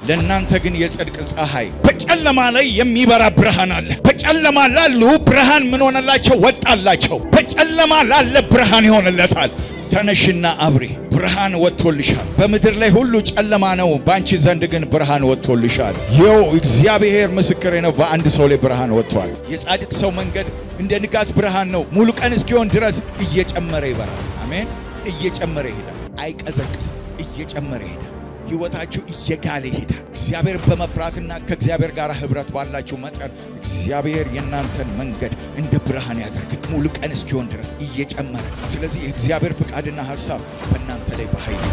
ለእናንተ ግን የጽድቅ ፀሐይ በጨለማ ላይ የሚበራ ብርሃን አለ። በጨለማ ላሉ ብርሃን ምን ሆነላቸው? ወጣላቸው። በጨለማ ላለ ብርሃን ይሆንለታል። ተነሽና አብሪ፣ ብርሃን ወጥቶልሻል። በምድር ላይ ሁሉ ጨለማ ነው፣ ባንቺ ዘንድ ግን ብርሃን ወጥቶልሻል። ይኸው እግዚአብሔር ምስክሬ ነው፣ በአንድ ሰው ላይ ብርሃን ወጥቷል። የጻድቅ ሰው መንገድ እንደ ንጋት ብርሃን ነው፣ ሙሉ ቀን እስኪሆን ድረስ እየጨመረ ይበራል። አሜን። እየጨመረ ይሄዳል፣ አይቀዘቅዝም። እየጨመረ ይሄዳል። ሕይወታችሁ እየጋለ ይሄዳል። እግዚአብሔር በመፍራትና ከእግዚአብሔር ጋር ህብረት ባላችሁ መጠን እግዚአብሔር የእናንተን መንገድ እንደ ብርሃን ያደርጋል፣ ሙሉ ቀን እስኪሆን ድረስ እየጨመረ። ስለዚህ የእግዚአብሔር ፍቃድና ሐሳብ በእናንተ ላይ በኃይል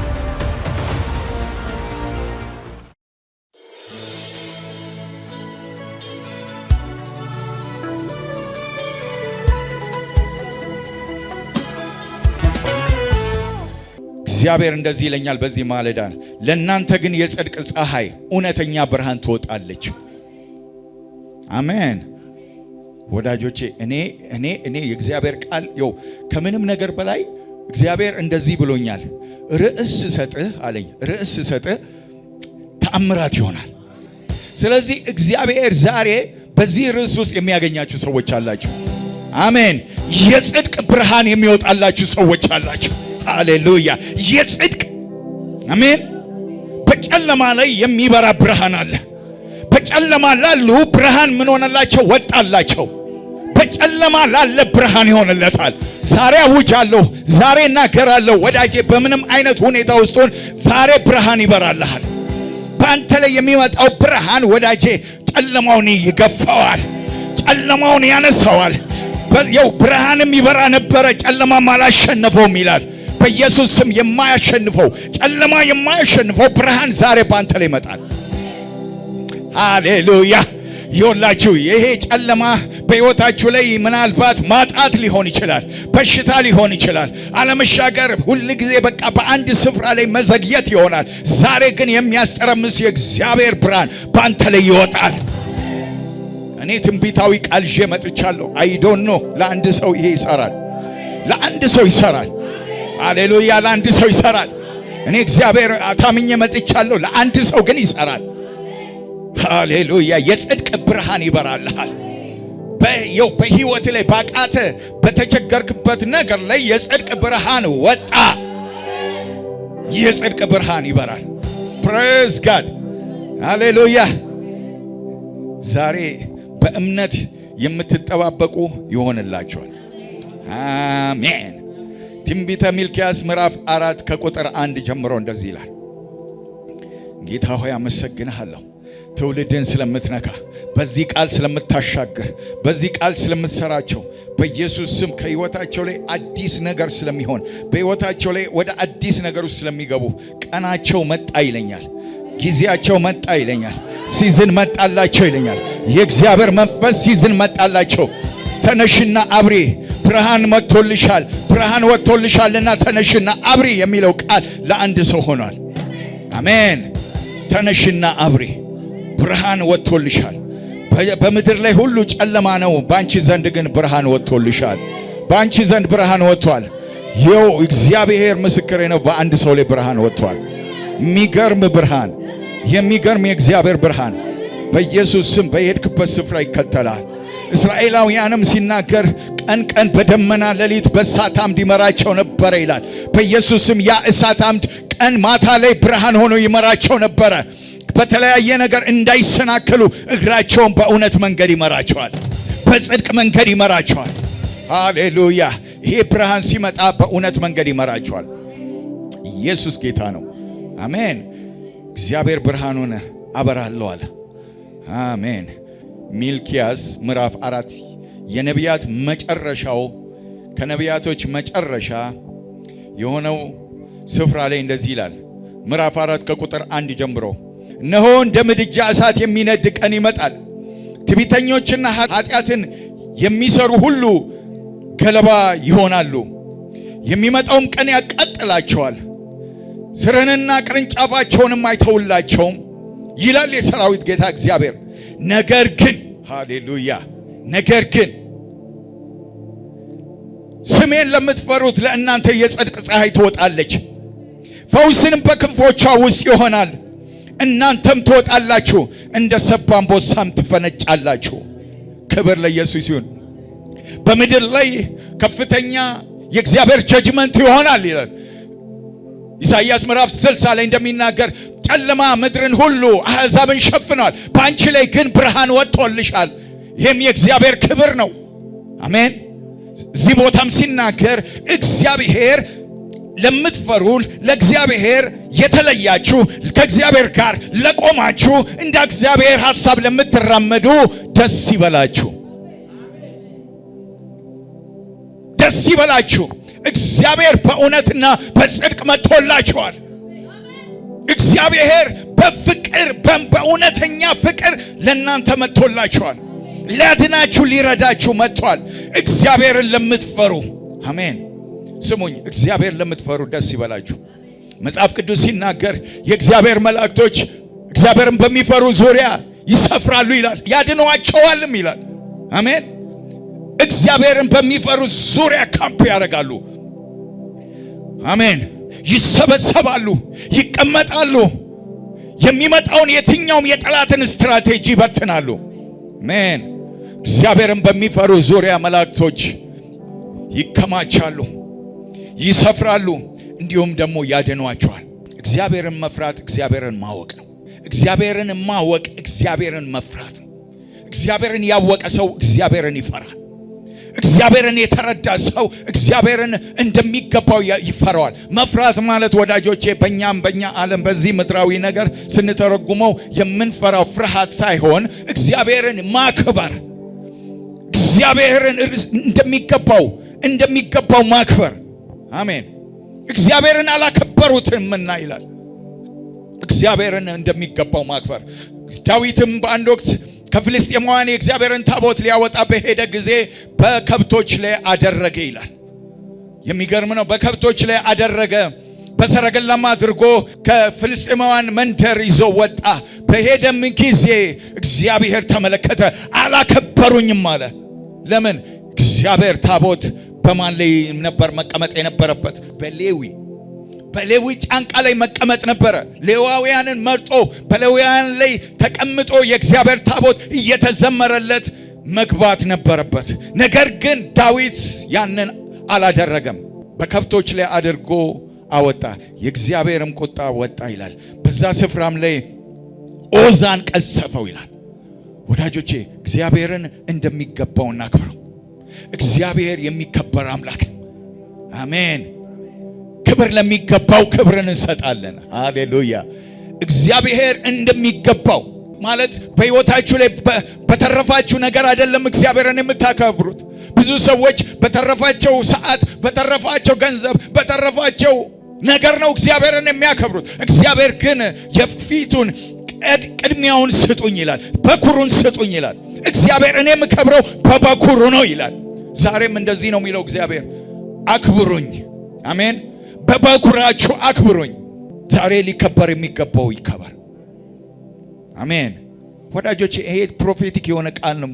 እግዚአብሔር እንደዚህ ይለኛል በዚህ ማለዳ፣ ለእናንተ ግን የጽድቅ ፀሐይ እውነተኛ ብርሃን ትወጣለች። አሜን ወዳጆቼ። እኔ የእግዚአብሔር ቃል ይኸው ከምንም ነገር በላይ እግዚአብሔር እንደዚህ ብሎኛል። ርዕስ ሰጥህ አለኝ። ርዕስ ሰጥህ ተአምራት ይሆናል። ስለዚህ እግዚአብሔር ዛሬ በዚህ ርዕስ ውስጥ የሚያገኛችሁ ሰዎች አላችሁ። አሜን። የጽድቅ ብርሃን የሚወጣላችሁ ሰዎች አላችሁ። ሃሌሉያ። የጽድቅ አሜን። በጨለማ ላይ የሚበራ ብርሃን አለ። በጨለማ ላሉ ብርሃን ምን ሆነላቸው? ወጣላቸው። በጨለማ ላለ ብርሃን ይሆንለታል። ዛሬ አውጃለሁ፣ ዛሬ እናገራለሁ ወዳጄ፣ በምንም አይነት ሁኔታ ውስጥ ሆን ዛሬ ብርሃን ይበራልሃል። በአንተ ላይ የሚመጣው ብርሃን ወዳጄ ጨለማውን ይገፋዋል፣ ጨለማውን ያነሳዋል። ያው ብርሃንም ይበራ ነበረ፣ ጨለማም አላሸነፈውም ይላል። በኢየሱስ ስም የማያሸንፈው ጨለማ የማያሸንፈው ብርሃን ዛሬ ባንተ ላይ ይመጣል። ሃሌሉያ። ይኸውላችሁ ይሄ ጨለማ በሕይወታችሁ ላይ ምናልባት ማጣት ሊሆን ይችላል፣ በሽታ ሊሆን ይችላል፣ አለመሻገር፣ ሁል ጊዜ በቃ በአንድ ስፍራ ላይ መዘግየት ይሆናል። ዛሬ ግን የሚያስጠረምስ የእግዚአብሔር ብርሃን ባንተ ላይ ይወጣል። እኔ ትንቢታዊ ቃል ይዤ መጥቻለሁ። አይ ዶንት ኖ ለአንድ ሰው ይሄ ይሰራል፣ ለአንድ ሰው ይሰራል። ሃሌሉያ። ለአንድ ሰው ይሰራል። እኔ እግዚአብሔር ታምኜ መጥቻለሁ። ለአንድ ሰው ግን ይሰራል። ሃሌሉያ። የጽድቅ ብርሃን ይበራልሃል። በሕይወት ላይ ባቃተ በተቸገርክበት ነገር ላይ የጽድቅ ብርሃን ወጣ። የጽድቅ ብርሃን ይበራል። ፕሬዝ ጋድ። ሃሌሉያ። ዛሬ በእምነት የምትጠባበቁ ይሆንላችኋል። አሜን። ትንቢተ ሚልክያስ ምዕራፍ 4 ከቁጥር 1 ጀምሮ እንደዚህ ይላል። ጌታ ሆይ አመሰግንሃለሁ፣ ትውልድን ስለምትነካ፣ በዚህ ቃል ስለምታሻግር፣ በዚህ ቃል ስለምትሰራቸው፣ በኢየሱስ ስም ከሕይወታቸው ላይ አዲስ ነገር ስለሚሆን፣ በሕይወታቸው ላይ ወደ አዲስ ነገር ውስጥ ስለሚገቡ ቀናቸው መጣ ይለኛል፣ ጊዜያቸው መጣ ይለኛል፣ ሲዝን መጣላቸው ይለኛል። የእግዚአብሔር መንፈስ ሲዝን መጣላቸው። ተነሽና አብሪ፣ ብርሃን መጥቶልሻል፣ ብርሃን ወጥቶልሻልና ተነሽና አብሪ የሚለው ቃል ለአንድ ሰው ሆኗል። አሜን። ተነሽና አብሪ፣ ብርሃን ወጥቶልሻል። በምድር ላይ ሁሉ ጨለማ ነው፣ ባንቺ ዘንድ ግን ብርሃን ወጥቶልሻል። ባንቺ ዘንድ ብርሃን ወጥቷል። ይኸው እግዚአብሔር ምስክሬ ነው፣ በአንድ ሰው ላይ ብርሃን ወጥቷል። የሚገርም ብርሃን፣ የሚገርም የእግዚአብሔር ብርሃን በኢየሱስ ስም በሄድክበት ስፍራ ይከተላል። እስራኤላውያንም ሲናገር ቀን ቀን በደመና ሌሊት በእሳት አምድ ይመራቸው ነበረ ይላል። በኢየሱስ ስም ያ እሳት አምድ ቀን ማታ ላይ ብርሃን ሆኖ ይመራቸው ነበረ። በተለያየ ነገር እንዳይሰናከሉ እግራቸውን በእውነት መንገድ ይመራቸዋል፣ በጽድቅ መንገድ ይመራቸዋል። ሃሌሉያ። ይሄ ብርሃን ሲመጣ በእውነት መንገድ ይመራቸዋል። ኢየሱስ ጌታ ነው። አሜን። እግዚአብሔር ብርሃኑን አበራለሁ አለ። አሜን። ሚልክያስ ምዕራፍ 4 የነቢያት መጨረሻው ከነቢያቶች መጨረሻ የሆነው ስፍራ ላይ እንደዚህ ይላል። ምዕራፍ 4 ከቁጥር 1 ጀምሮ እነሆ እንደ ምድጃ እሳት የሚነድ ቀን ይመጣል፣ ትዕቢተኞችና ኃጢአትን የሚሰሩ ሁሉ ገለባ ይሆናሉ። የሚመጣውም ቀን ያቃጥላቸዋል፣ ስርንና ቅርንጫፋቸውንም አይተውላቸውም ይላል የሰራዊት ጌታ እግዚአብሔር። ነገር ግን ሃሌሉያ፣ ነገር ግን ስሜን ለምትፈሩት ለእናንተ የጽድቅ ፀሐይ ትወጣለች፣ ፈውስንም በክንፎቿ ውስጥ ይሆናል። እናንተም ትወጣላችሁ፣ እንደ ሰባ አንበሳም ትፈነጫላችሁ። ክብር ለኢየሱስ ይሁን። በምድር ላይ ከፍተኛ የእግዚአብሔር ጀጅመንት ይሆናል ይላል ኢሳይያስ ምዕራፍ 60 ላይ እንደሚናገር ጨለማ ምድርን ሁሉ አሕዛብን ሸፍኗል፣ በአንቺ ላይ ግን ብርሃን ወጥቶልሻል። ይህም የእግዚአብሔር ክብር ነው። አሜን። እዚህ ቦታም ሲናገር እግዚአብሔር ለምትፈሩ ለእግዚአብሔር የተለያችሁ ከእግዚአብሔር ጋር ለቆማችሁ እንደ እግዚአብሔር ሐሳብ ለምትራመዱ ደስ ይበላችሁ፣ ደስ ይበላችሁ። እግዚአብሔር በእውነትና በጽድቅ መጥቶላችኋል። እግዚአብሔር በፍቅር በእውነተኛ ፍቅር ለእናንተ መጥቶላችኋል። ሊያድናችሁ ሊረዳችሁ መጥቷል። እግዚአብሔርን ለምትፈሩ አሜን። ስሙኝ፣ እግዚአብሔር ለምትፈሩ ደስ ይበላችሁ። መጽሐፍ ቅዱስ ሲናገር የእግዚአብሔር መላእክቶች እግዚአብሔርን በሚፈሩ ዙሪያ ይሰፍራሉ ይላል፣ ያድኗቸዋልም ይላል። አሜን። እግዚአብሔርን በሚፈሩ ዙሪያ ካምፕ ያደርጋሉ። አሜን። ይሰበሰባሉ፣ ይቀመጣሉ። የሚመጣውን የትኛውም የጠላትን ስትራቴጂ ይበትናሉ። አሜን። እግዚአብሔርን በሚፈሩ ዙሪያ መላእክቶች ይከማቻሉ፣ ይሰፍራሉ፣ እንዲሁም ደግሞ ያድኗቸዋል። እግዚአብሔርን መፍራት እግዚአብሔርን ማወቅ ነው። እግዚአብሔርን ማወቅ እግዚአብሔርን መፍራት ነው። እግዚአብሔርን ያወቀ ሰው እግዚአብሔርን ይፈራል። እግዚአብሔርን የተረዳ ሰው እግዚአብሔርን እንደሚገባው ይፈራዋል። መፍራት ማለት ወዳጆቼ በእኛ ዓለም በዚህ ምድራዊ ነገር ስንተረጉመው የምንፈራው ፍርሃት ሳይሆን እግዚአብሔርን ማክበር፣ እግዚአብሔርን እንደሚገባው ማክበር። አሜን። እግዚአብሔርን አላከበሩትምና ይላል። እግዚአብሔርን እንደሚገባው ማክበር። ዳዊትም በአንድ ወቅት ከፍልስጤማውያን የእግዚአብሔርን ታቦት ሊያወጣ በሄደ ጊዜ በከብቶች ላይ አደረገ ይላል። የሚገርም ነው። በከብቶች ላይ አደረገ። በሰረገላም አድርጎ ከፍልስጤማውያን መንደር ይዞ ወጣ። በሄደም ጊዜ እግዚአብሔር ተመለከተ፣ አላከበሩኝም አለ። ለምን? እግዚአብሔር ታቦት በማን ላይ ነበር መቀመጥ የነበረበት? በሌዊ ጫንቃ ላይ መቀመጥ ነበረ። ሌዋውያንን መርጦ በሌዋውያን ላይ ተቀምጦ የእግዚአብሔር ታቦት እየተዘመረለት መግባት ነበረበት። ነገር ግን ዳዊት ያንን አላደረገም። በከብቶች ላይ አድርጎ አወጣ፣ የእግዚአብሔርም ቁጣ ወጣ ይላል። በዛ ስፍራም ላይ ኦዛን ቀሰፈው ይላል። ወዳጆቼ እግዚአብሔርን እንደሚገባው እናክብረው። እግዚአብሔር የሚከበር አምላክ ነው። አሜን። ክብር ለሚገባው ክብርን እንሰጣለን። ሃሌሉያ። እግዚአብሔር እንደሚገባው ማለት በሕይወታችሁ ላይ በተረፋችሁ ነገር አይደለም እግዚአብሔርን የምታከብሩት። ብዙ ሰዎች በተረፋቸው ሰዓት፣ በተረፋቸው ገንዘብ፣ በተረፋቸው ነገር ነው እግዚአብሔርን የሚያከብሩት። እግዚአብሔር ግን የፊቱን ቅድሚያውን ስጡኝ ይላል፣ በኩሩን ስጡኝ ይላል። እግዚአብሔር እኔ የምከብረው በበኩሩ ነው ይላል። ዛሬም እንደዚህ ነው የሚለው እግዚአብሔር፣ አክብሩኝ። አሜን። በበኩራችሁ አክብሩኝ። ዛሬ ሊከበር የሚገባው ይከበር። አሜን። ወዳጆች ይሄ ፕሮፌቲክ የሆነ ቃል ነው።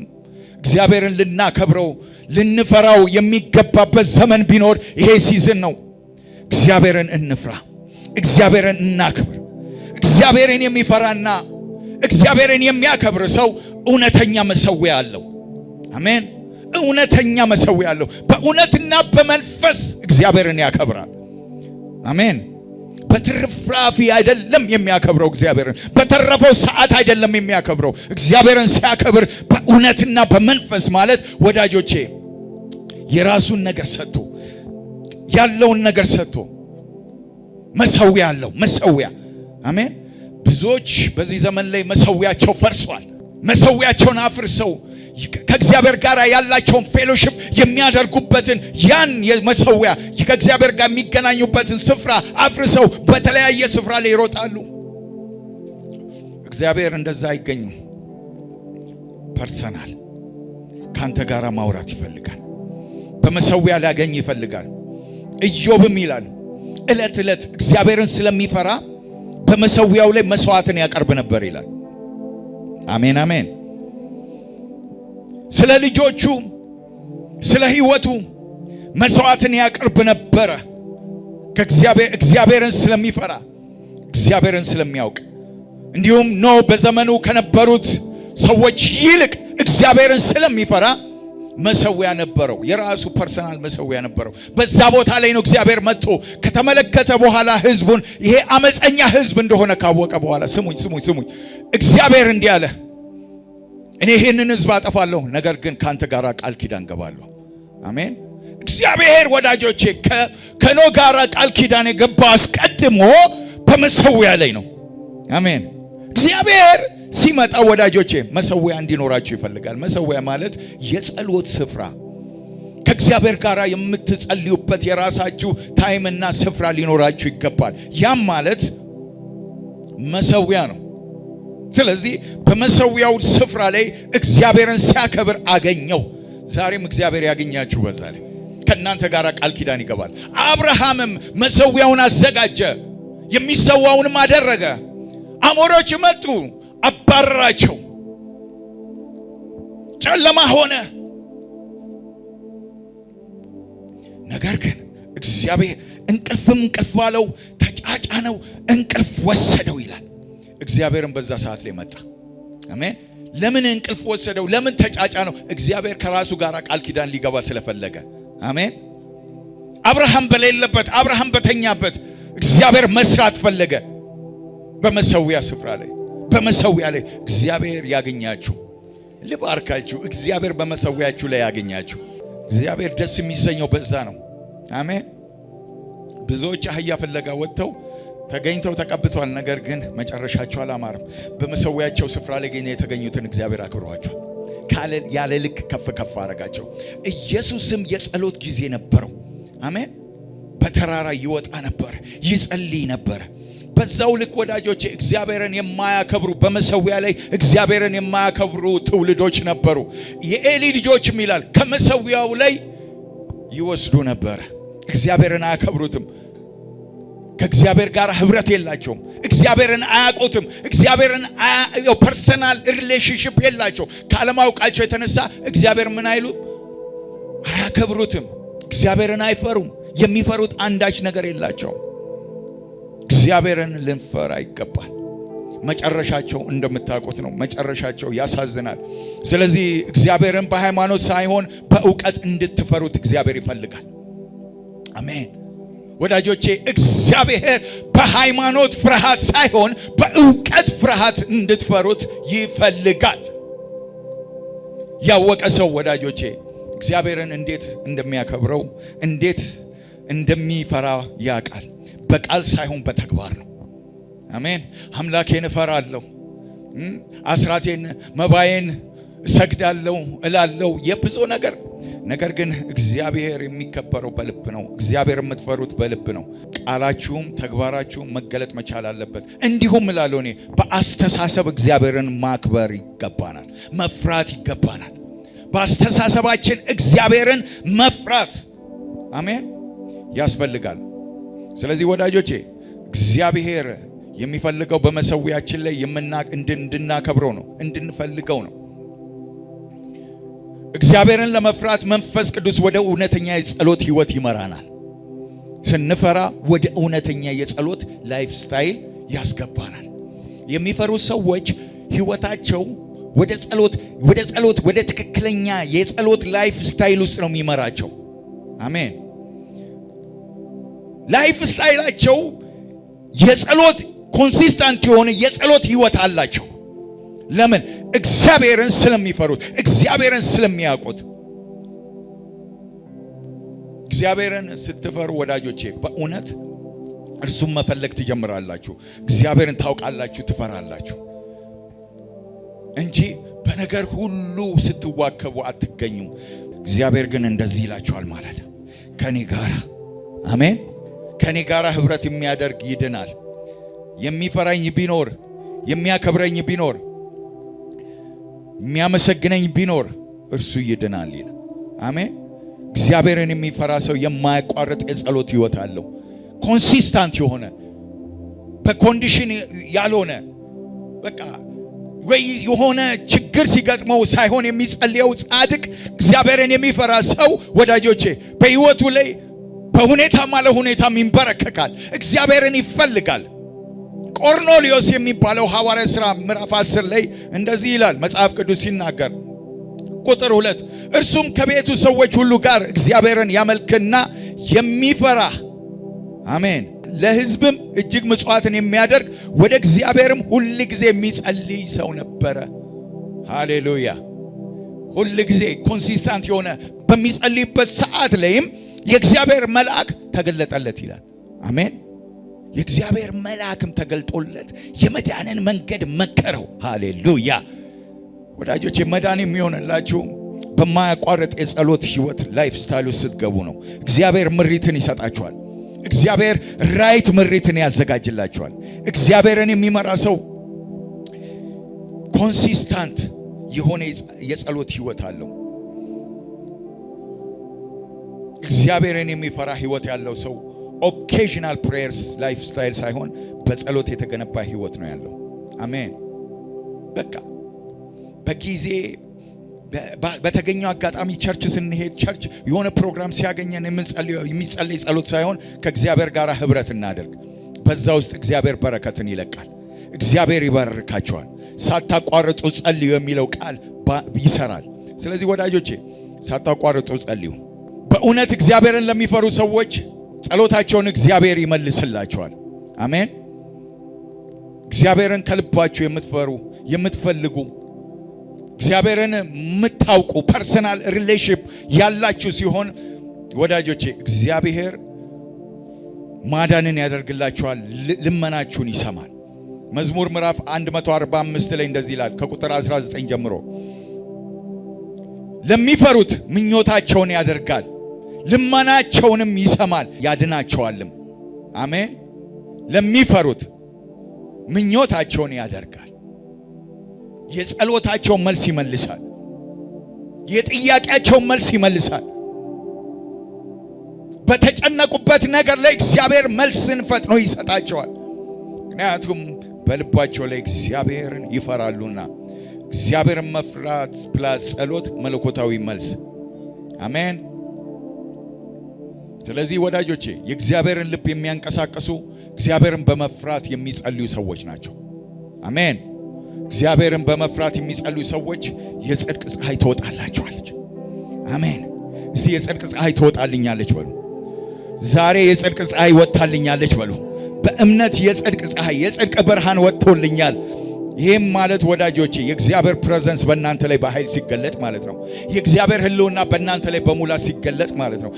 እግዚአብሔርን ልናከብረው ልንፈራው የሚገባበት ዘመን ቢኖር ይሄ ሲዝን ነው። እግዚአብሔርን እንፍራ፣ እግዚአብሔርን እናክብር። እግዚአብሔርን የሚፈራና እግዚአብሔርን የሚያከብር ሰው እውነተኛ መሰዊያ አለው። አሜን። እውነተኛ መሰዊያ አለው። በእውነትና በመንፈስ እግዚአብሔርን ያከብራል። አሜን። በትርፍራፊ አይደለም የሚያከብረው እግዚአብሔርን። በተረፈው ሰዓት አይደለም የሚያከብረው። እግዚአብሔርን ሲያከብር በእውነትና በመንፈስ ማለት ወዳጆቼ የራሱን ነገር ሰጥቶ ያለውን ነገር ሰጥቶ መሰዊያ አለው። መሰዊያ አሜን። ብዙዎች በዚህ ዘመን ላይ መሰዊያቸው ፈርሷል። መሰዊያቸውን አፍርሰው ከእግዚአብሔር ጋር ያላቸውን ፌሎሺፕ የሚያደርጉበትን ያን የመሰዊያ ከእግዚአብሔር ጋር የሚገናኙበትን ስፍራ አፍርሰው በተለያየ ስፍራ ላይ ይሮጣሉ። እግዚአብሔር እንደዛ አይገኙም። ፐርሰናል ካንተ ጋር ማውራት ይፈልጋል። በመሰዊያ ሊያገኝ ይፈልጋል። ኢዮብም ይላል ዕለት ዕለት እግዚአብሔርን ስለሚፈራ በመሰዊያው ላይ መስዋዕትን ያቀርብ ነበር ይላል። አሜን አሜን። ስለ ልጆቹ ስለ ሕይወቱ መስዋዕትን ያቀርብ ነበረ። እግዚአብሔርን ስለሚፈራ እግዚአብሔርን ስለሚያውቅ እንዲሁም ኖ በዘመኑ ከነበሩት ሰዎች ይልቅ እግዚአብሔርን ስለሚፈራ መሰዊያ ነበረው። የራሱ ፐርሰናል መሰዊያ ነበረው። በዛ ቦታ ላይ ነው እግዚአብሔር መጥቶ ከተመለከተ በኋላ ህዝቡን ይሄ አመፀኛ ህዝብ እንደሆነ ካወቀ በኋላ ስሙኝ እግዚአብሔር እንዲህ አለ፣ እኔ ይሄንን ህዝብ አጠፋለሁ፣ ነገር ግን ካንተ ጋር ቃል ኪዳን ገባለሁ። አሜን። እግዚአብሔር ወዳጆቼ ከኖ ጋር ቃል ኪዳን የገባ አስቀድሞ በመሰዊያ ላይ ነው። አሜን። እግዚአብሔር ሲመጣ ወዳጆቼ መሰዊያ እንዲኖራችሁ ይፈልጋል። መሰዊያ ማለት የጸሎት ስፍራ፣ ከእግዚአብሔር ጋር የምትጸልዩበት የራሳችሁ ታይምና ስፍራ ሊኖራችሁ ይገባል። ያም ማለት መሰዊያ ነው። ስለዚህ በመሰዊያው ስፍራ ላይ እግዚአብሔርን ሲያከብር አገኘው። ዛሬም እግዚአብሔር ያገኛችሁ በዛ ላይ ከእናንተ ጋር ቃል ኪዳን ይገባል። አብርሃምም መሰዊያውን አዘጋጀ፣ የሚሰዋውንም አደረገ። አሞሮች መጡ፣ አባረራቸው፣ ጨለማ ሆነ። ነገር ግን እግዚአብሔር እንቅልፍ አለው፣ ተጫጫነው፣ እንቅልፍ ወሰደው ይላል። እግዚአብሔርን በዛ ሰዓት ላይ መጣ። አሜን። ለምን እንቅልፍ ወሰደው? ለምን ተጫጫነው? እግዚአብሔር ከራሱ ጋር ቃል ኪዳን ሊገባ ስለፈለገ። አሜን። አብርሃም በሌለበት፣ አብርሃም በተኛበት እግዚአብሔር መስራት ፈለገ። በመሰዊያ ስፍራ ላይ፣ በመሰዊያ ላይ እግዚአብሔር ያገኛችሁ። ልባርካችሁ፣ እግዚአብሔር በመሰዊያችሁ ላይ ያገኛችሁ። እግዚአብሔር ደስ የሚሰኘው በዛ ነው። አሜን። ብዙዎች አህያ ፍለጋ ወጥተው ተገኝተው ተቀብተዋል። ነገር ግን መጨረሻቸው አላማረም። በመሰዊያቸው ስፍራ ላይ ግን የተገኙትን እግዚአብሔር አክብሯቸዋል። ያለ ልክ ከፍ አረጋቸው። ኢየሱስም የጸሎት ጊዜ ነበረው። አሜን። በተራራ ይወጣ ነበር፣ ይጸልይ ነበር። በዛው ልክ ወዳጆቼ እግዚአብሔርን የማያከብሩ በመሰዊያ ላይ እግዚአብሔርን የማያከብሩ ትውልዶች ነበሩ። የኤሊ ልጆችም ይላል ከመሰዊያው ላይ ይወስዱ ነበር። እግዚአብሔርን አያከብሩትም። ከእግዚአብሔር ጋር ህብረት የላቸውም። እግዚአብሔርን አያውቁትም። እግዚአብሔርን ፐርሰናል ሪሌሽንሺፕ የላቸው። ካለማውቃቸው የተነሳ እግዚአብሔር ምን አይሉ አያከብሩትም። እግዚአብሔርን አይፈሩም። የሚፈሩት አንዳች ነገር የላቸው። እግዚአብሔርን ልንፈራ ይገባል። መጨረሻቸው እንደምታውቁት ነው። መጨረሻቸው ያሳዝናል። ስለዚህ እግዚአብሔርን በሃይማኖት ሳይሆን በእውቀት እንድትፈሩት እግዚአብሔር ይፈልጋል። አሜን። ወዳጆቼ እግዚአብሔር በሃይማኖት ፍርሃት ሳይሆን በእውቀት ፍርሃት እንድትፈሩት ይፈልጋል። ያወቀ ሰው ወዳጆቼ እግዚአብሔርን እንዴት እንደሚያከብረው እንዴት እንደሚፈራ ያውቃል። በቃል ሳይሆን በተግባር ነው። አሜን። አምላኬን እፈራለሁ፣ አስራቴን መባዬን እሰግዳለሁ እላለሁ፣ የብዙ ነገር ግን እግዚአብሔር የሚከበረው በልብ ነው። እግዚአብሔር የምትፈሩት በልብ ነው። ቃላችሁም ተግባራችሁም መገለጥ መቻል አለበት። እንዲሁም እላለሁ እኔ በአስተሳሰብ እግዚአብሔርን ማክበር ይገባናል፣ መፍራት ይገባናል። በአስተሳሰባችን እግዚአብሔርን መፍራት አሜን ያስፈልጋል። ስለዚህ ወዳጆቼ እግዚአብሔር የሚፈልገው በመሰዊያችን ላይ እንድናከብረው ነው፣ እንድንፈልገው ነው። እግዚአብሔርን ለመፍራት መንፈስ ቅዱስ ወደ እውነተኛ የጸሎት ህይወት ይመራናል። ስንፈራ ወደ እውነተኛ የጸሎት ላይፍ ስታይል ያስገባናል። የሚፈሩ ሰዎች ህይወታቸው ወደ ትክክለኛ የጸሎት ላይፍ ስታይል ውስጥ ነው የሚመራቸው። አሜን። ላይፍ ስታይላቸው የጸሎት ኮንሲስታንት የሆነ የጸሎት ህይወት አላቸው። ለምን? እግዚአብሔርን ስለሚፈሩት፣ እግዚአብሔርን ስለሚያውቁት። እግዚአብሔርን ስትፈሩ ወዳጆቼ በእውነት እርሱም መፈለግ ትጀምራላችሁ። እግዚአብሔርን ታውቃላችሁ፣ ትፈራላችሁ እንጂ በነገር ሁሉ ስትዋከቡ አትገኙም። እግዚአብሔር ግን እንደዚህ ይላችኋል ማለት ከኔ ጋራ አሜን፣ ከኔ ጋራ ህብረት የሚያደርግ ይድናል። የሚፈራኝ ቢኖር፣ የሚያከብረኝ ቢኖር፣ የሚያመሰግነኝ ቢኖር እርሱ ይድናል ይላል። አሜን። እግዚአብሔርን የሚፈራ ሰው የማያቋርጥ የጸሎት ህይወት አለው። ኮንሲስታንት የሆነ በኮንዲሽን ያልሆነ በቃ ወይ የሆነ ችግር ሲገጥመው ሳይሆን የሚጸልየው ጻድቅ እግዚአብሔርን የሚፈራ ሰው ወዳጆቼ በህይወቱ ላይ በሁኔታ ማለ ሁኔታ ይንበረከካል። እግዚአብሔርን ይፈልጋል። ቆርኔሌዎስ የሚባለው ሐዋርያ ሥራ ምዕራፍ 10 ላይ እንደዚህ ይላል መጽሐፍ ቅዱስ ሲናገር ቁጥር 2 እርሱም ከቤቱ ሰዎች ሁሉ ጋር እግዚአብሔርን ያመልክና የሚፈራ አሜን ለሕዝብም እጅግ ምጽዋትን የሚያደርግ ወደ እግዚአብሔርም ሁሉ ጊዜ የሚጸልይ ሰው ነበረ። ሃሌሉያ። ሁሉ ጊዜ ኮንሲስታንት የሆነ በሚጸልይበት ሰዓት ላይም የእግዚአብሔር መልአክ ተገለጠለት ይላል። አሜን። የእግዚአብሔር መልአክም ተገልጦለት የመዳንን መንገድ መከረው። ሃሌሉያ። ወዳጆች መዳን የሚሆንላችሁ በማያቋርጥ የጸሎት ህይወት ላይፍ ስታይል ውስጥ ስትገቡ ነው። እግዚአብሔር ምሪትን ይሰጣችኋል። እግዚአብሔር ራይት ምሪትን ያዘጋጅላችኋል። እግዚአብሔርን የሚመራ ሰው ኮንሲስታንት የሆነ የጸሎት ህይወት አለው። እግዚአብሔርን የሚፈራ ህይወት ያለው ሰው ኦኬዥናል ፕሬየርስ ላይፍ ስታይል ሳይሆን በጸሎት የተገነባ ህይወት ነው ያለው። አሜን። በቃ በጊዜ በተገኘው አጋጣሚ ቸርች ስንሄድ ቸርች የሆነ ፕሮግራም ሲያገኘን የሚጸልይ ጸሎት ሳይሆን ከእግዚአብሔር ጋር ህብረት እናደርግ። በዛ ውስጥ እግዚአብሔር በረከትን ይለቃል። እግዚአብሔር ይባርካቸዋል። ሳታቋርጡ ጸልዩ የሚለው ቃል ይሰራል። ስለዚህ ወዳጆቼ ሳታቋርጡ ጸልዩ። በእውነት እግዚአብሔርን ለሚፈሩ ሰዎች ጸሎታቸውን እግዚአብሔር ይመልስላቸዋል። አሜን። እግዚአብሔርን ከልባችሁ የምትፈሩ የምትፈልጉ እግዚአብሔርን የምታውቁ ፐርሰናል ሪሌሽንሺፕ ያላችሁ ሲሆን ወዳጆቼ እግዚአብሔር ማዳንን ያደርግላችኋል። ልመናችሁን ይሰማል። መዝሙር ምዕራፍ 145 ላይ እንደዚህ ይላል ከቁጥር 19 ጀምሮ ለሚፈሩት ምኞታቸውን ያደርጋል፣ ልመናቸውንም ይሰማል ያድናቸዋልም። አሜን። ለሚፈሩት ምኞታቸውን ያደርጋል። የጸሎታቸውን መልስ ይመልሳል። የጥያቄያቸውን መልስ ይመልሳል። በተጨነቁበት ነገር ላይ እግዚአብሔር መልስን ፈጥኖ ይሰጣቸዋል። ምክንያቱም በልባቸው ላይ እግዚአብሔርን ይፈራሉና። እግዚአብሔርን መፍራት ፕላስ ጸሎት መለኮታዊ መልስ። አሜን። ስለዚህ ወዳጆቼ የእግዚአብሔርን ልብ የሚያንቀሳቅሱ እግዚአብሔርን በመፍራት የሚጸልዩ ሰዎች ናቸው። አሜን። እግዚአብሔርን በመፍራት የሚጸልዩ ሰዎች የጽድቅ ፀሐይ ትወጣላቸዋለች። አሜን። እስቲ የጽድቅ ፀሐይ ትወጣልኛለች በሉ። ዛሬ የጽድቅ ፀሐይ ወጣልኛለች በሉ። በእምነት የጽድቅ ፀሐይ የጽድቅ ብርሃን ወጥቶልኛል። ይሄም ማለት ወዳጆቼ የእግዚአብሔር ፕሬዘንስ በእናንተ ላይ በኃይል ሲገለጥ ማለት ነው። የእግዚአብሔር ህልውና በእናንተ ላይ በሙላት ሲገለጥ ማለት ነው።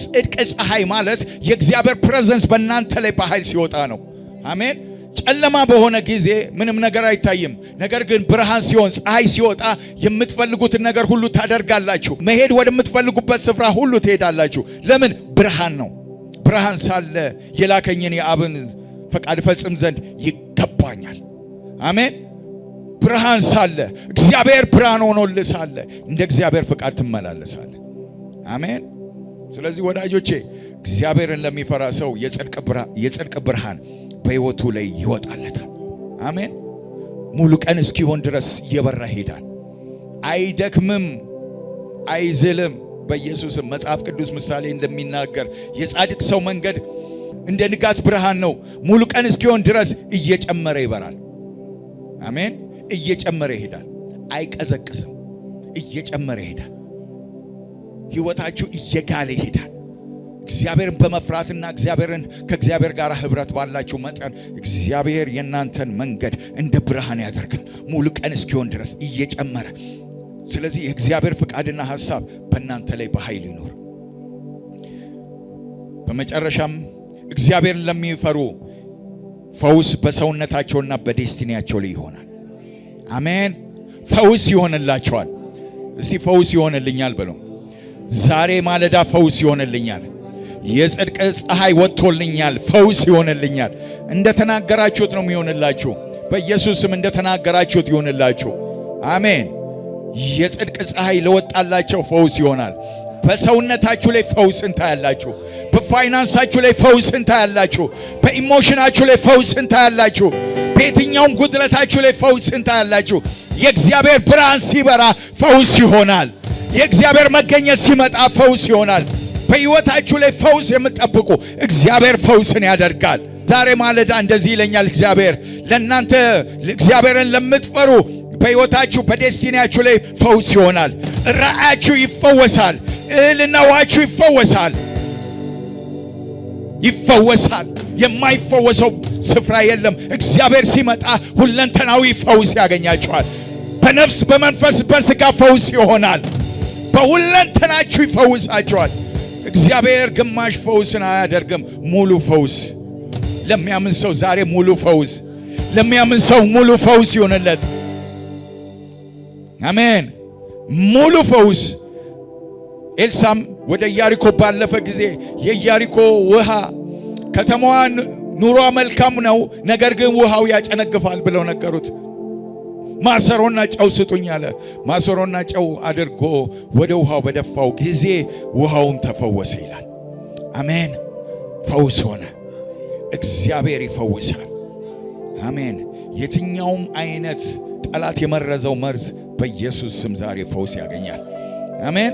ጽድቅ ፀሐይ ማለት የእግዚአብሔር ፕሬዘንስ በእናንተ ላይ በኃይል ሲወጣ ነው። አሜን። ጨለማ በሆነ ጊዜ ምንም ነገር አይታይም። ነገር ግን ብርሃን ሲሆን ፀሐይ ሲወጣ የምትፈልጉትን ነገር ሁሉ ታደርጋላችሁ። መሄድ ወደምትፈልጉበት ስፍራ ሁሉ ትሄዳላችሁ። ለምን? ብርሃን ነው። ብርሃን ሳለ የላከኝን የአብን ፈቃድ ፈጽም ዘንድ ይገባኛል። አሜን። ብርሃን ሳለ እግዚአብሔር ብርሃን ሆኖልህ ሳለ እንደ እግዚአብሔር ፈቃድ ትመላለሳለህ። አሜን። ስለዚህ ወዳጆቼ እግዚአብሔርን ለሚፈራ ሰው የጽድቅ ብርሃን በሕይወቱ ላይ ይወጣለታል። አሜን። ሙሉ ቀን እስኪሆን ድረስ እየበራ ይሄዳል። አይደክምም፣ አይዝልም። በኢየሱስም መጽሐፍ ቅዱስ ምሳሌ እንደሚናገር የጻድቅ ሰው መንገድ እንደ ንጋት ብርሃን ነው። ሙሉ ቀን እስኪሆን ድረስ እየጨመረ ይበራል። አሜን። እየጨመረ ይሄዳል። አይቀዘቅስም። እየጨመረ ይሄዳል። ሕይወታችሁ እየጋለ ይሄዳል። እግዚአብሔርን በመፍራትና ከእግዚአብሔር ጋር ህብረት ባላችሁ መጠን እግዚአብሔር የእናንተን መንገድ እንደ ብርሃን ያደርጋል ሙሉ ቀን እስኪሆን ድረስ እየጨመረ። ስለዚህ የእግዚአብሔር ፍቃድና ሐሳብ በእናንተ ላይ በኃይል ይኖር። በመጨረሻም እግዚአብሔርን ለሚፈሩ ፈውስ በሰውነታቸውና በዴስቲኒያቸው ላይ ይሆናል። አሜን። ፈውስ ይሆንላቸዋል። እስቲ ፈውስ ይሆንልኛል በሉ። ዛሬ ማለዳ ፈውስ ይሆንልኛል። የጽድቅ ፀሐይ ወጥቶልኛል። ፈውስ ይሆንልኛል። እንደተናገራችሁት ነው የሚሆንላችሁ። በኢየሱስም እንደተናገራችሁት ይሆንላችሁ። አሜን። የጽድቅ ፀሐይ ለወጣላቸው ፈውስ ይሆናል። በሰውነታችሁ ላይ ፈውስን ታያላችሁ። በፋይናንሳችሁ ላይ ፈውስን ታያላችሁ። በኢሞሽናችሁ ላይ ፈውስን ታያላችሁ። በየትኛውም ጉድለታችሁ ላይ ፈውስን ታያላችሁ። የእግዚአብሔር ብርሃን ሲበራ ፈውስ ይሆናል። የእግዚአብሔር መገኘት ሲመጣ ፈውስ ይሆናል። በሕይወታችሁ ላይ ፈውስ የምትጠብቁ እግዚአብሔር ፈውስን ያደርጋል። ዛሬ ማለዳ እንደዚህ ይለኛል እግዚአብሔር ለእናንተ እግዚአብሔርን ለምትፈሩ በሕይወታችሁ በዴስቲኒያችሁ ላይ ፈውስ ይሆናል። ራእያችሁ ይፈወሳል። እልናዋችሁ ይፈወሳል። የማይፈወሰው ስፍራ የለም። እግዚአብሔር ሲመጣ ሁለንተናዊ ፈውስ ያገኛችኋል። በነፍስ በመንፈስ በሥጋ ፈውስ ይሆናል። በሁለንተናችሁ ይፈውሳችኋል። እግዚአብሔር ግማሽ ፈውስን አያደርግም፣ ሙሉ ፈውስ ለሚያምን ሰው ዛሬ ሙሉ ፈውስ ለሚያምን ሰው ሙሉ ፈውስ ይሆንለት። አሜን። ሙሉ ፈውስ። ኤልሳም ወደ ኢያሪኮ ባለፈ ጊዜ የኢያሪኮ ውሃ ከተማዋን ኑሯ መልካም ነው፣ ነገር ግን ውሃው ያጨነግፋል ብለው ነገሩት። ማሰሮና ጨው ስጡኝ አለ። ማሰሮና ጨው አድርጎ ወደ ውሃው በደፋው ጊዜ ውሃውም ተፈወሰ ይላል። አሜን። ፈውስ ሆነ። እግዚአብሔር ይፈውሳል። አሜን። የትኛውም አይነት ጠላት የመረዘው መርዝ በኢየሱስ ስም ዛሬ ፈውስ ያገኛል። አሜን።